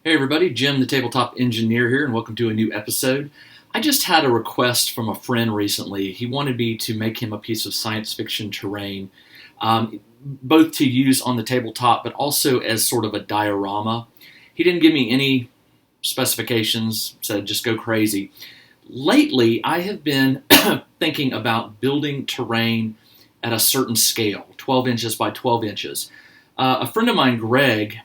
Hey everybody, Jim the Tabletop Engineer here, and welcome to a new episode. I just had a request from a friend recently. He wanted me to make him a piece of science fiction terrain, both to use on the tabletop, but also as sort of a diorama. He didn't give me any specifications, said just go crazy. Lately, I have been thinking about building terrain at a certain scale, 12 inches by 12 inches. A friend of mine, Greg,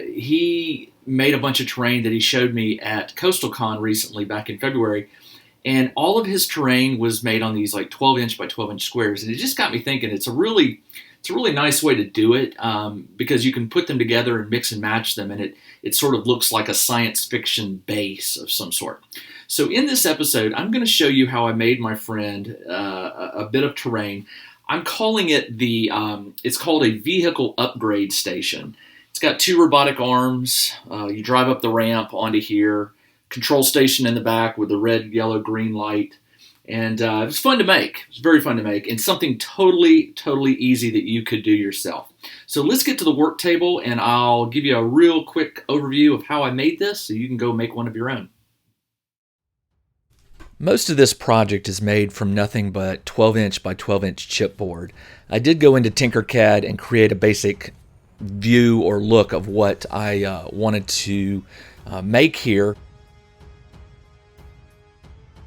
he made a bunch of terrain that he showed me at Coastal Con recently back in February, and all of his terrain was made on these like 12 inch by 12 inch squares, and it just got me thinking it's a really nice way to do it, because you can put them together and mix and match them, and it sort of looks like a science fiction base of some sort. So in this episode, I'm going to show you how I made my friend a bit of terrain. I'm calling it it's called a vehicle upgrade station. It's got two robotic arms. You drive up the ramp onto here. Control station in the back with the red, yellow, green light. And it was fun to make. It was very fun to make. And something totally easy that you could do yourself. So let's get to the work table, and I'll give you a real quick overview of how I made this so you can go make one of your own. Most of this project is made from nothing but 12 inch by 12 inch chipboard. I did go into Tinkercad and create a basic view or look of what I wanted to make here.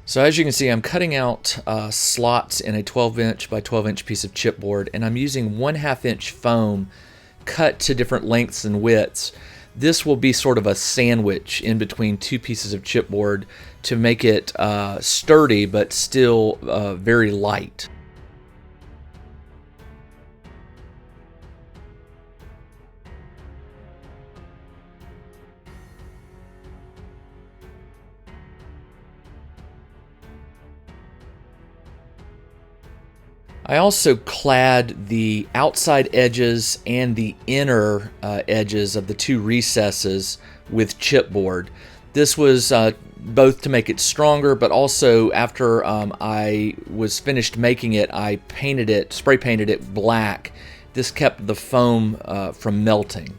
So as you can see, I'm cutting out slots in a 12 inch by 12 inch piece of chipboard, and I'm using 1/2 inch foam cut to different lengths and widths. This will be sort of a sandwich in between two pieces of chipboard to make it sturdy but still very light. I also clad the outside edges and the inner edges of the two recesses with chipboard. This was both to make it stronger, but also after I was finished making it, I spray painted it black. This kept the foam from melting.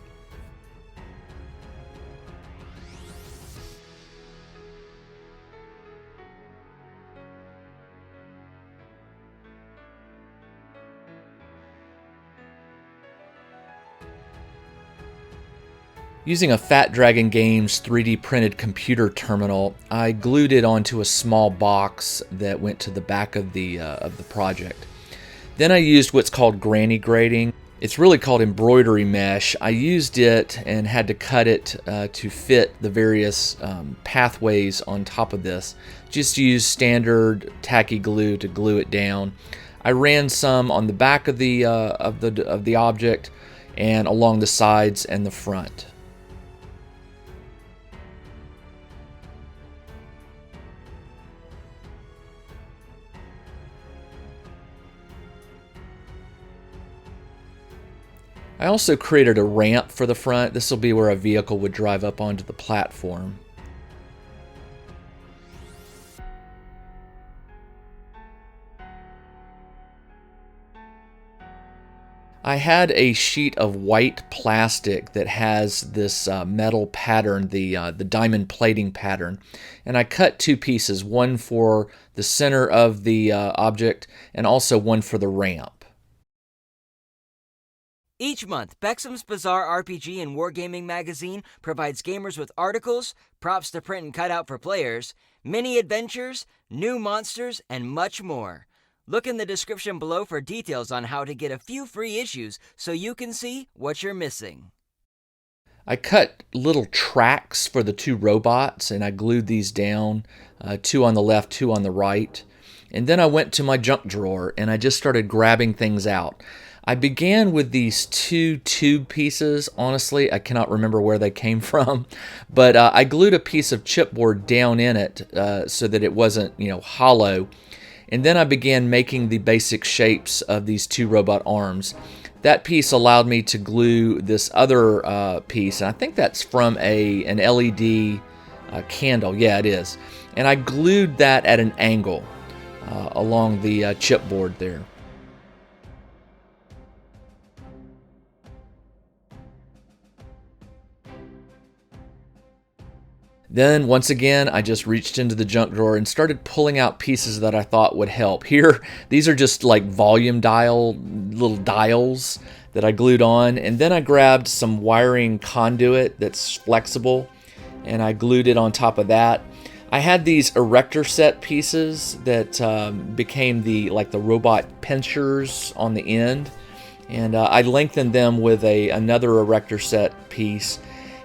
Using a Fat Dragon Games 3D printed computer terminal, I glued it onto a small box that went to the back of the project. Then I used what's called granny grading. It's really called embroidery mesh. I used it and had to cut it to fit the various pathways on top of this. Just use standard tacky glue to glue it down. I ran some on the back of the object and along the sides and the front. I also created a ramp for the front. This will be where a vehicle would drive up onto the platform. I had a sheet of white plastic that has this metal pattern, the diamond plating pattern, and I cut two pieces, one for the center of the object and also one for the ramp. Each month, Bexham's Bizarre RPG and Wargaming magazine provides gamers with articles, props to print and cut out for players, mini adventures, new monsters, and much more. Look in the description below for details on how to get a few free issues so you can see what you're missing. I cut little tracks for the two robots, and I glued these down, two on the left, two on the right. And then I went to my junk drawer and I just started grabbing things out. I began with these two tube pieces. Honestly, I cannot remember where they came from, but I glued a piece of chipboard down in it so that it wasn't, hollow. And then I began making the basic shapes of these two robot arms. That piece allowed me to glue this other piece, and I think that's from an LED candle. Yeah, it is. And I glued that at an angle along the chipboard there. Then, once again, I just reached into the junk drawer and started pulling out pieces that I thought would help. Here, these are just like volume dial, little dials that I glued on. And then I grabbed some wiring conduit that's flexible and I glued it on top of that. I had these erector set pieces that became the robot pinchers on the end. And I lengthened them with another erector set piece.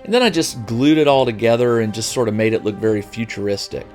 And then I just glued it all together and just sort of made it look very futuristic.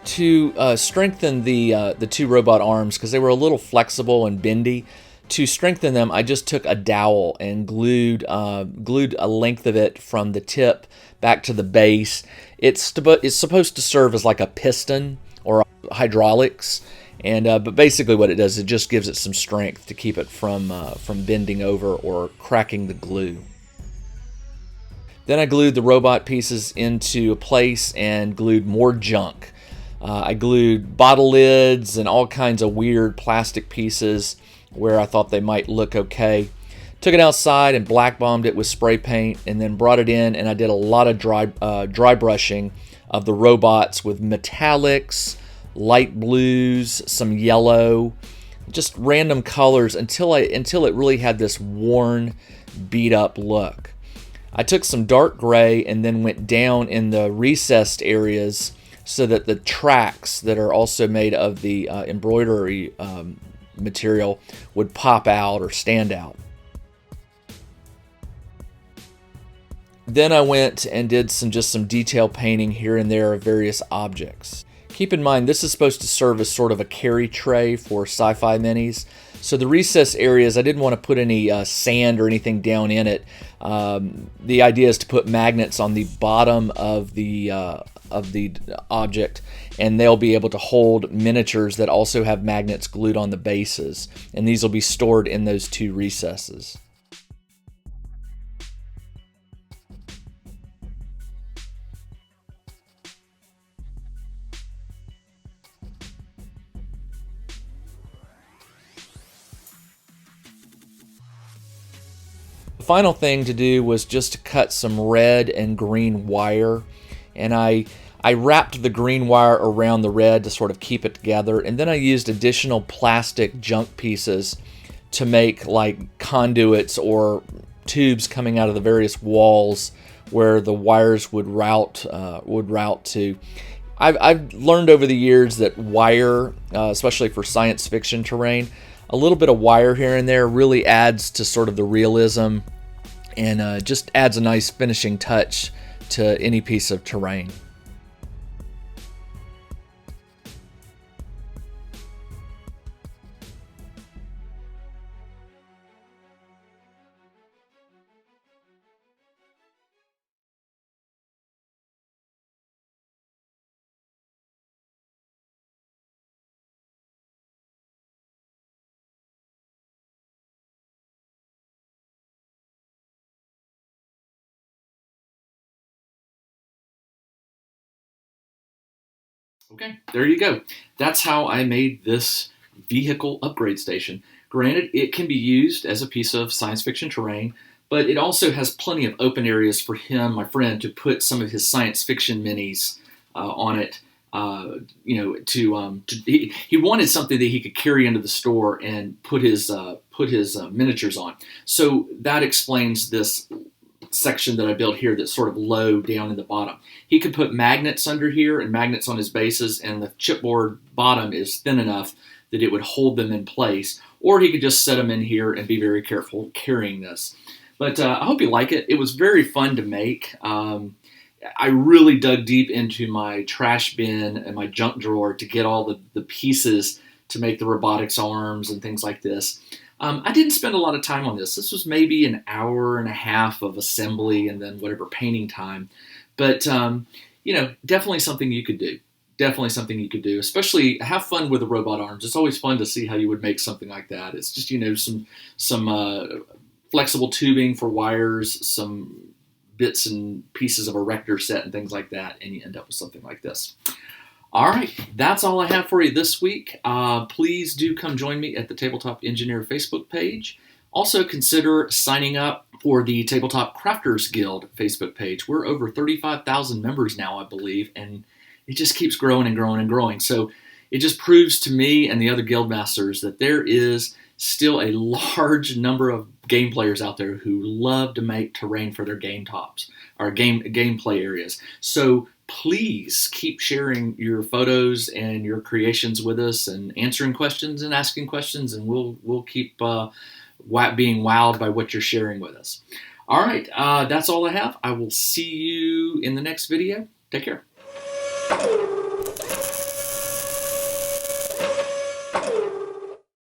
To strengthen the two robot arms, because they were a little flexible and bendy, to strengthen them, I just took a dowel and glued a length of it from the tip back to the base. It's supposed to serve as like a piston or hydraulics, and but basically what it does, it just gives it some strength to keep it from bending over or cracking the glue. Then I glued the robot pieces into place and glued more junk. I glued bottle lids and all kinds of weird plastic pieces where I thought they might look okay. Took it outside and black bombed it with spray paint, and then brought it in and I did a lot of dry brushing of the robots with metallics, light blues, some yellow, just random colors until it really had this worn, beat up look. I took some dark gray and then went down in the recessed areas so that the tracks that are also made of the embroidery material would pop out or stand out. Then I went and did some detail painting here and there of various objects. Keep in mind, this is supposed to serve as sort of a carry tray for sci-fi minis. So the recess areas, I didn't want to put any sand or anything down in it. The idea is to put magnets on the bottom of the object, and they'll be able to hold miniatures that also have magnets glued on the bases, and these will be stored in those two recesses. The final thing to do was just to cut some red and green wire, and I wrapped the green wire around the red to sort of keep it together, and then I used additional plastic junk pieces to make like conduits or tubes coming out of the various walls where the wires would route to. I've learned over the years that wire, especially for science fiction terrain, a little bit of wire here and there really adds to sort of the realism and just adds a nice finishing touch to any piece of terrain. Okay, there you go. That's how I made this vehicle upgrade station. Granted, it can be used as a piece of science fiction terrain, but it also has plenty of open areas for him, my friend, to put some of his science fiction minis on it. He wanted something that he could carry into the store and put his miniatures on. So that explains this section that I built here that's sort of low down in the bottom. He could put magnets under here and magnets on his bases, and the chipboard bottom is thin enough that it would hold them in place. Or he could just set them in here and be very careful carrying this. But I hope you like it. It was very fun to make. I really dug deep into my trash bin and my junk drawer to get all the pieces to make the robotics arms and things like this. I didn't spend a lot of time on this. This was maybe an hour and a half of assembly and then whatever painting time. But, definitely something you could do. Definitely something you could do. Especially have fun with the robot arms. It's always fun to see how you would make something like that. It's just, some flexible tubing for wires, some bits and pieces of a rector set and things like that, and you end up with something like this. All right, that's all I have for you this week. Please do come join me at the Tabletop Engineer Facebook page. Also consider signing up for the Tabletop Crafters Guild Facebook page. We're over 35,000 members now, I believe, and it just keeps growing and growing and growing. So it just proves to me and the other guild masters that there is still a large number of game players out there who love to make terrain for their game tops or gameplay areas. So please keep sharing your photos and your creations with us and answering questions and asking questions, and we'll keep being wowed by what you're sharing with us. All right, that's all I have. I will see you in the next video. Take care.